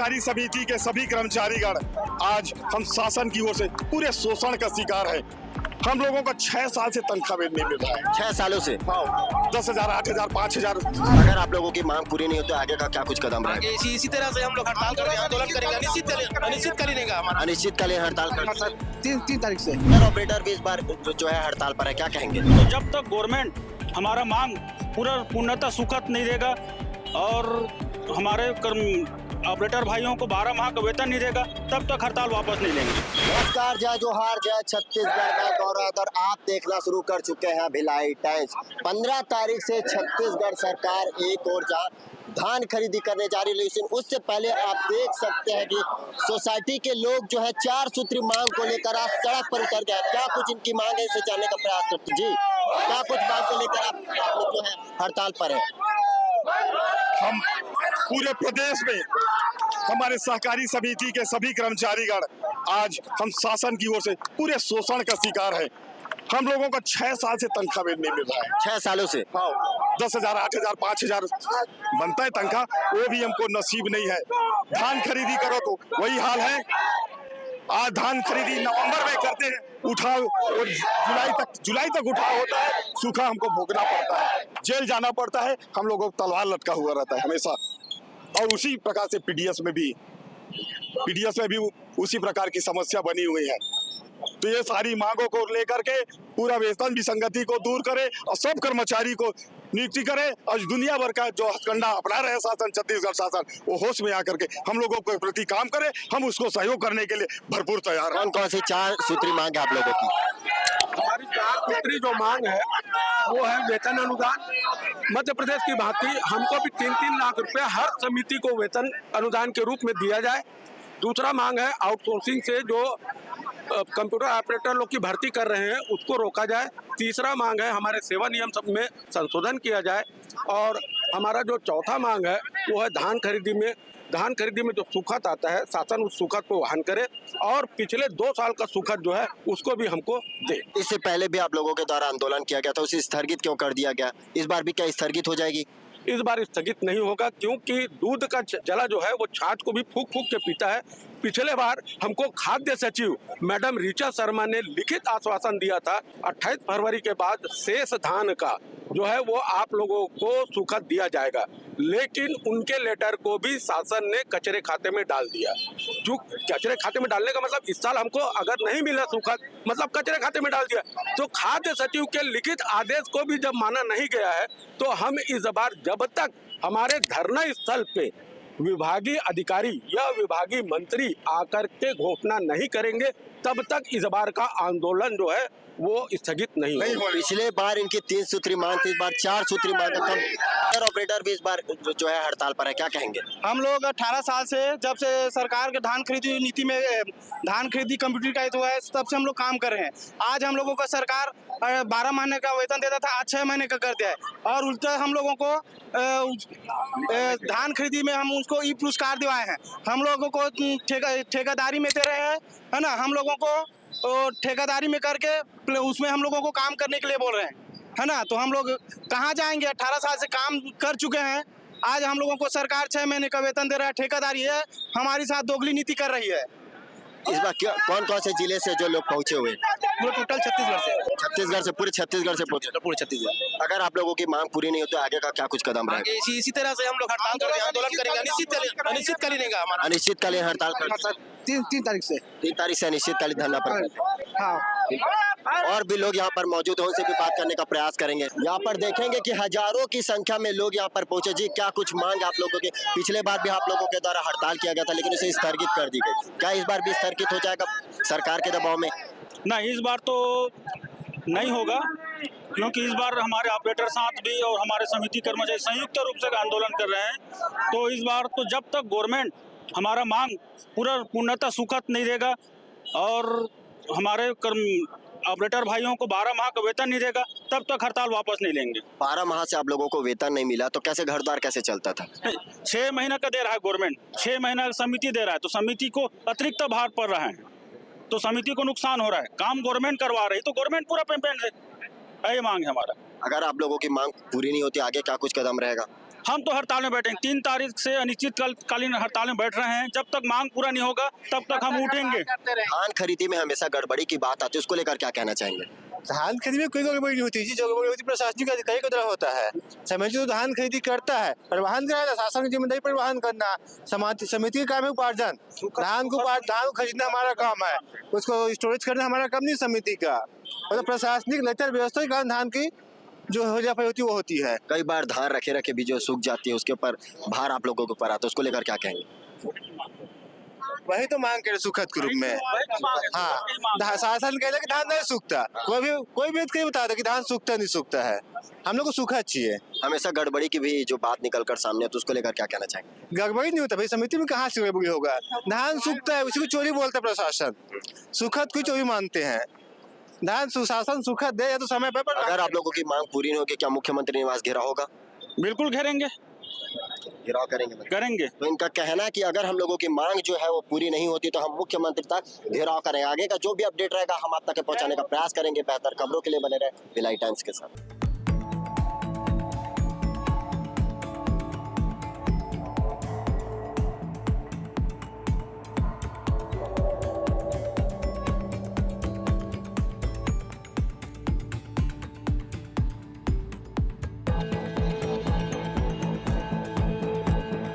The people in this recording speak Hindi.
सहकारी समिति के सभी कर्मचारीगण आज हम शासन की ओर से पूरे शोषण का शिकार है। हम लोगों को 6 साल से तनख्वाह नहीं मिल रहा है। 6 सालों से 10,000, 8,000, 5,000। अगर आप लोगों की मांग पूरी नहीं हो तो आगे का क्या कुछ कदम रहेगा? इसी तरह से हम लोग हड़ताल करेंगे, आंदोलन करेंगे, अनिश्चितकालीन हमारा अनिश्चितकालीन हड़ताल कर 3 तारीख से। ऑपरेटर भी इस बार जो है हड़ताल पर है, क्या कहेंगे? तो जब तक गवर्नमेंट हमारा मांग पूर्णतः सुखद नहीं देगा और हमारे ऑपरेटर भाइयों को 12 माह का वेतन नहीं देगा, तब तक हड़ताल वापस नहीं लेंगे। नमस्कार, जय जोहार, जय छत्तीसगढ़ का गौरव। और आप देखना शुरू कर चुके हैं भिलाई टाइम्स। 15 तारीख से छत्तीसगढ़ सरकार एक और जहां धान खरीदी करने जा रही है, लेकिन उससे पहले आप देख सकते हैं कि सोसाइटी के लोग जो है 4 सूत्री मांग को लेकर आज सड़क पर उतर गए। क्या कुछ इनकी मांग है, इसे जानने का प्रयास करते जी। क्या कुछ मांग को लेकर आप लोग जो है हड़ताल पर है? हम पूरे प्रदेश में हमारे सहकारी समिति के सभी कर्मचारीगण आज हम शासन की ओर से पूरे शोषण का शिकार है। हम लोगों को 6 साल से तनख्वाह नहीं मिल रहा है। 6 सालों से 10,000, 8,000, 5,000 बनता है तनख्वाह, वो भी हमको नसीब नहीं है। धान खरीदी करो तो वही हाल है। आज धान खरीदी नवंबर में करते हैं, उठाओ और जुलाई तक उठाव होता है, सूखा हमको भोगना पड़ता है, जेल जाना पड़ता है। हम लोगों को तलवार लटका हुआ रहता है हमेशा। और उसी प्रकार से पीडीएस में भी उसी प्रकार की समस्या बनी हुई है। तो ये सारी मांगों को लेकर के पूरा वेतन विसंगति को दूर करे और सब कर्मचारी को नियुक्ति करे और दुनिया भर का जो हथकंडा अपना रहे शासन, छत्तीसगढ़ शासन, वो होश में आकर के हम लोगों के प्रति काम करे। हम उसको सहयोग करने के लिए भरपूर तैयार हैं। कौन कौन सी 4 सूत्री मांग है आप लोगों की? हमारी 4 सूत्री जो मांग है वो है वेतन अनुदान। मध्य प्रदेश की भांति हमको भी 3-3 लाख रुपए हर समिति को वेतन अनुदान के रूप में दिया जाए। दूसरा मांग है आउटसोर्सिंग से जो कंप्यूटर ऑपरेटर लोग की भर्ती कर रहे हैं उसको रोका जाए। तीसरा मांग है हमारे सेवा नियम सब में संशोधन किया जाए। और हमारा जो चौथा मांग है वो है धान खरीदी में जो सुखद आता है, शासन उस सुखद को वहन करे और पिछले 2 साल का सुखद जो है उसको भी हमको दे। इससे पहले भी आप लोगों के द्वारा आंदोलन किया गया था, उसे स्थगित क्यों कर दिया गया? इस बार भी क्या स्थगित हो जाएगी? इस बार स्थगित नहीं होगा, क्योंकि दूध का जला जो है वो छाछ को भी फूक फूक के पीता है। पिछले बार हमको खाद्य सचिव मैडम ऋचा शर्मा ने लिखित आश्वासन दिया था 28 फरवरी के बाद शेष धान का जो है वो आप लोगों को सुखद दिया जाएगा, लेकिन उनके लेटर को भी शासन ने कचरे खाते में डाल दिया। जो कचरे खाते में डालने का मतलब इस साल हमको अगर नहीं मिला सुखद, मतलब कचरे खाते में डाल दिया। तो खाद्य सचिव के लिखित आदेश को भी जब माना नहीं गया है तो हम इस बार जब तक हमारे धरना स्थल पे विभागीय अधिकारी या विभागीय मंत्री आकर के घोषणा नहीं करेंगे, तब तक इस बार का आंदोलन जो है वो स्थगित नहीं होगा। पिछले बार इनकी 3 सूत्री मांग थी, इस बार 4 सूत्री मांग है। ऑपरेटर भी इस बार जो है हड़ताल पर है, क्या कहेंगे? हम लोग 18 साल से, जब से सरकार के धान खरीदी नीति में धान खरीदी कंप्यूटराइज हुआ है, तब से हम लोग काम कर रहे हैं। आज हम लोगों का सरकार 12 महीने का वेतन देता था, आज 6 महीने का कर दिया है। और उल्टा हम लोगों को धान खरीदी में हम उसको ई पुरस्कार दिवाए हैं। हम लोगों को ठेकेदारी में दे रहे हैं, है ना। हम लोगों को ठेकेदारी में करके उसमें हम लोगों को काम करने के लिए बोल रहे हैं, है ना। तो हम लोग कहाँ जाएंगे? 18 साल से काम कर चुके हैं। आज हम लोगों को सरकार 6 महीने का वेतन दे रहा है, ठेकेदारी है, हमारे साथ दोगली नीति कर रही है। इस बार कौन कौन से जिले से जो लोग पहुंचे हुए? वो टोटल छत्तीसगढ़ से पूरे छत्तीसगढ़ से पहुंचे। पूरे छत्तीसगढ़। अगर आप लोगों की मांग पूरी नहीं हो तो आगे का क्या कुछ कदम रहेगा? इसी तरह से हम लोग हड़ताल करेंगे, आंदोलन करेंगे, अनिश्चितकालीन हमारा अनिश्चितकालीन हड़ताल कर 3 तारीख से। 3 तारीख से अनिश्चितकालीन धरना पर। हाँ, और भी लोग यहाँ पर मौजूद हैं, उनसे भी बात करने का प्रयास करेंगे। यहाँ पर देखेंगे कि हजारों की संख्या में लोग यहाँ पर पहुंचे। जी, क्या कुछ मांग आप लोगों की? पिछले बार भी आप लोगों के द्वारा हड़ताल किया गया था, लेकिन उसे स्थगित कर दी गई। क्या इस बार भी स्थगित हो जाएगा सरकार के दबाव में? नहीं, इस बार तो नहीं होगा, क्योंकि इस बार हमारे ऑपरेटर साथ भी और हमारे समिति कर्मचारी संयुक्त रूप से आंदोलन कर रहे हैं। तो इस बार तो जब तक गवर्नमेंट हमारा मांग पूर्णतः सुखद नहीं देगा और हमारे ऑपरेटर भाइयों को 12 माह का वेतन नहीं देगा, तब तक हड़ताल वापस नहीं लेंगे। 12 माह से आप लोगों को वेतन नहीं मिला तो कैसे घर द्वार कैसे चलता था? 6 महीना का दे रहा है गवर्नमेंट, 6 महीना समिति दे रहा है, तो समिति को अतिरिक्त भार पड़ रहा है, तो समिति को नुकसान हो रहा है। काम गवर्नमेंट करवा रही तो गवर्नमेंट पूरा पेमेंट दे, ये मांग है हमारा। अगर आप लोगों की मांग पूरी नहीं होती आगे क्या कुछ कदम रहेगा? हम तो हड़ताल में बैठेंगे। 3 तारीख से अनिश्चितकालीन हड़ताल में बैठ रहे हैं। जब तक मांग पूरा नहीं होगा तब तक हम उठेंगे। धान खरीदी में हमेशा गड़बड़ी की बात आती है, उसको लेकर क्या कहना चाहेंगे? धान खरीदी में कोई गड़बड़ी नहीं होती जी, जो गड़बड़ी होती है प्रशासनिक अधिकारी की तरफ होता है। समिति तो धान खरीदी करता है, परिवहन कराना शासन की जिम्मेदारी, परिवहन करना समिति का काम है उपार्जन। धान को खरीदना हमारा काम है, उसको स्टोरेज करना हमारा काम नहीं समिति का। और प्रशासनिक लेटर व्यवस्था के कारण धान की जो हो जाती होती है वो होती है। कई बार धान रखे रखे भी जो सूख जाती है उसके ऊपर भार आप लोगों के ऊपर आता है, उसको लेकर क्या कहेंगे? वही तो मांग करे सुखद के रूप में। हाँ, शासन कहता है कि धान नहीं सूखता, कोई भी कहीं बताता कि धान सूखता नहीं सूखता है। हम लोग को सूखा चाहिए। हमेशा गड़बड़ी की भी जो बात निकल कर सामने है तो उसको लेकर क्या कहना चाहेंगे? गड़बड़ी नहीं होता भाई, समिति में कहाँ से गड़बड़ी होगा? धान सूखता है, उसी को चोरी बोलता है प्रशासन, सुखद को चोरी मानते हैं। धान सुशासन सुखद दे या तो समय पर। अगर आप लोगों की मांग पूरी नहीं होगी क्या मुख्यमंत्री निवास घेराव होगा? बिल्कुल घेरेंगे, घेराव करेंगे? करेंगे। तो इनका कहना है कि अगर हम लोगों की मांग जो है वो पूरी नहीं होती तो हम मुख्यमंत्री तक घेराव करेंगे। आगे का जो भी अपडेट रहेगा हम आप तक पहुंचाने का प्रयास करेंगे। बेहतर खबरों के लिए बने रहे भिलाई टाइम्स के साथ।